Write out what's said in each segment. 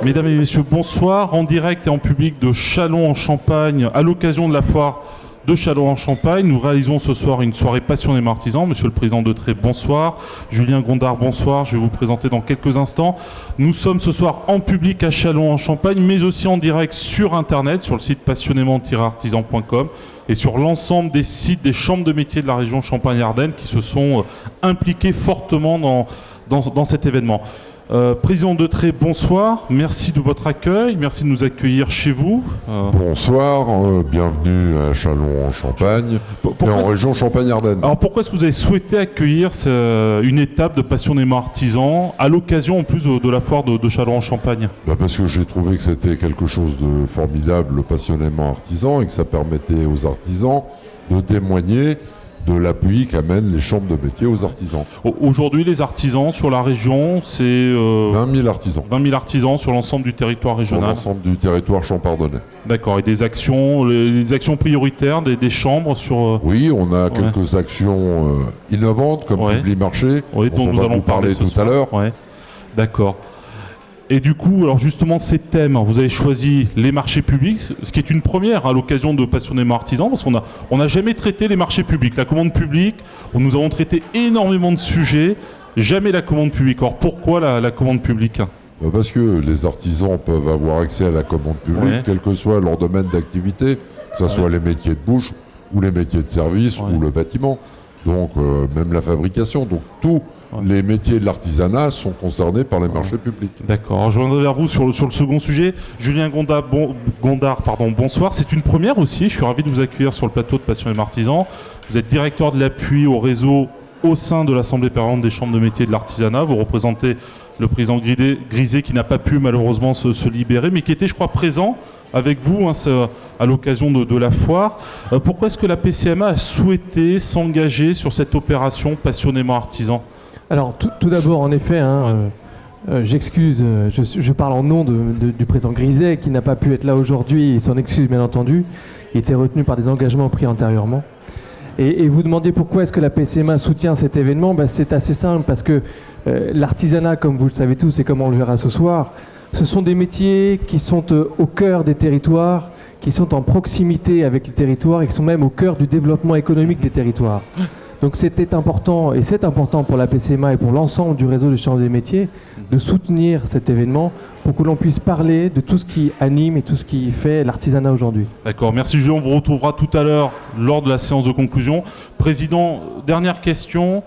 Mesdames et messieurs, bonsoir. En direct et en public de Châlons-en-Champagne, à l'occasion de la foire de Châlons-en-Champagne, nous réalisons ce soir une soirée passionnément artisan. Monsieur le Président Detré, bonsoir. Julien Gondard, bonsoir. Je vais vous présenter dans quelques instants. Nous sommes ce soir en public à Châlons-en-Champagne, mais aussi en direct sur Internet, sur le site passionnément-artisan.com et sur l'ensemble des sites des chambres de métiers de la région Champagne-Ardenne qui se sont impliqués fortement dans cet événement. Président Detré, bonsoir. Merci de votre accueil. Merci de nous accueillir chez vous. Bonsoir, bienvenue à Châlons-en-Champagne et en région Champagne-Ardenne. Alors pourquoi est-ce que vous avez souhaité accueillir une étape de passionnément artisan à l'occasion en plus de la foire de Châlons-en-Champagne? Parce que j'ai trouvé que c'était quelque chose de formidable, le passionnément artisan, et que ça permettait aux artisans de témoigner de l'appui qu'amènent les chambres de métiers aux artisans. Aujourd'hui, les artisans sur la région, c'est 20 000 artisans. 20 000 artisans sur l'ensemble du territoire régional. Sur l'ensemble du territoire champardonnais. D'accord. Et des actions, les actions prioritaires des chambres sur... Oui, on a quelques actions innovantes comme Publimarché, dont nous allons parler tout à l'heure. D'accord. Et du coup, alors justement, ces thèmes, vous avez choisi les marchés publics, ce qui est une première à l'occasion de Passionnément Artisan, parce qu'on n'a jamais traité les marchés publics. La commande publique, nous avons traité énormément de sujets, jamais la commande publique. Alors pourquoi la commande publique ? Parce que les artisans peuvent avoir accès à la commande publique, quel que soit leur domaine d'activité, que ce soit les métiers de bouche, ou les métiers de service, ou le bâtiment, donc même la fabrication. Donc tout. Les métiers de l'artisanat sont concernés par les marchés publics. D'accord. Je reviendrai vers vous sur le second sujet. Julien Gondard, bonsoir. C'est une première aussi. Je suis ravi de vous accueillir sur le plateau de Passionnément Artisan. Vous êtes directeur de l'appui au réseau au sein de l'Assemblée permanente des chambres de métiers de l'artisanat. Vous représentez le président Grisé qui n'a pas pu malheureusement se libérer, mais qui était, je crois, présent avec vous à l'occasion de la foire. Pourquoi est-ce que la PCMA a souhaité s'engager sur cette opération Passionnément Artisan ? Alors, tout d'abord, en effet, j'excuse, je parle en nom du président Griset qui n'a pas pu être là aujourd'hui, il s'en excuse bien entendu, il était retenu par des engagements pris antérieurement. Et vous demandez pourquoi est-ce que la PCMA soutient cet événement ? C'est assez simple, parce que l'artisanat, comme vous le savez tous et comme on le verra ce soir, ce sont des métiers qui sont au cœur des territoires, qui sont en proximité avec les territoires et qui sont même au cœur du développement économique des territoires. Donc c'était important, et c'est important pour la PCMA et pour l'ensemble du réseau des chambres des métiers, de soutenir cet événement pour que l'on puisse parler de tout ce qui anime et tout ce qui fait l'artisanat aujourd'hui. D'accord, merci Julien, on vous retrouvera tout à l'heure lors de la séance de conclusion. Président, dernière question.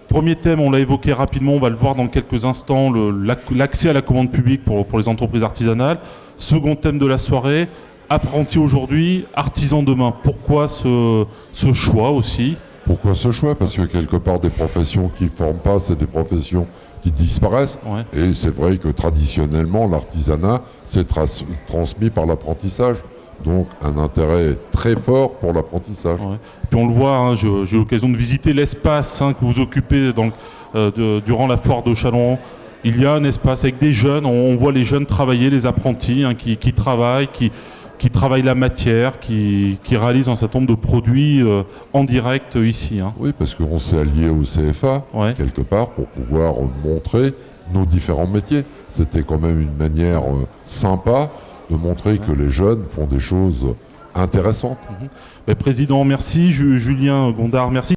Premier thème, on l'a évoqué rapidement, on va le voir dans quelques instants, l'accès à la commande publique pour les entreprises artisanales. Second thème de la soirée, apprenti aujourd'hui, artisan demain. Pourquoi ce choix aussi ? Pourquoi ce choix ? Parce que quelque part, des professions qui ne forment pas, c'est des professions qui disparaissent. Et c'est vrai que traditionnellement, l'artisanat s'est transmis par l'apprentissage. Donc un intérêt très fort pour l'apprentissage. Puis on le voit, j'ai eu l'occasion de visiter l'espace que vous occupez durant la foire de Châlons. Il y a un espace avec des jeunes, on voit les jeunes travailler, les apprentis qui travaillent, qui travaillent la matière, qui réalisent un certain nombre de produits en direct ici. Oui, parce qu'on s'est allié au CFA, quelque part, pour pouvoir montrer nos différents métiers. C'était quand même une manière sympa de montrer que les jeunes font des choses intéressantes. Président, merci. Julien Gondard, merci.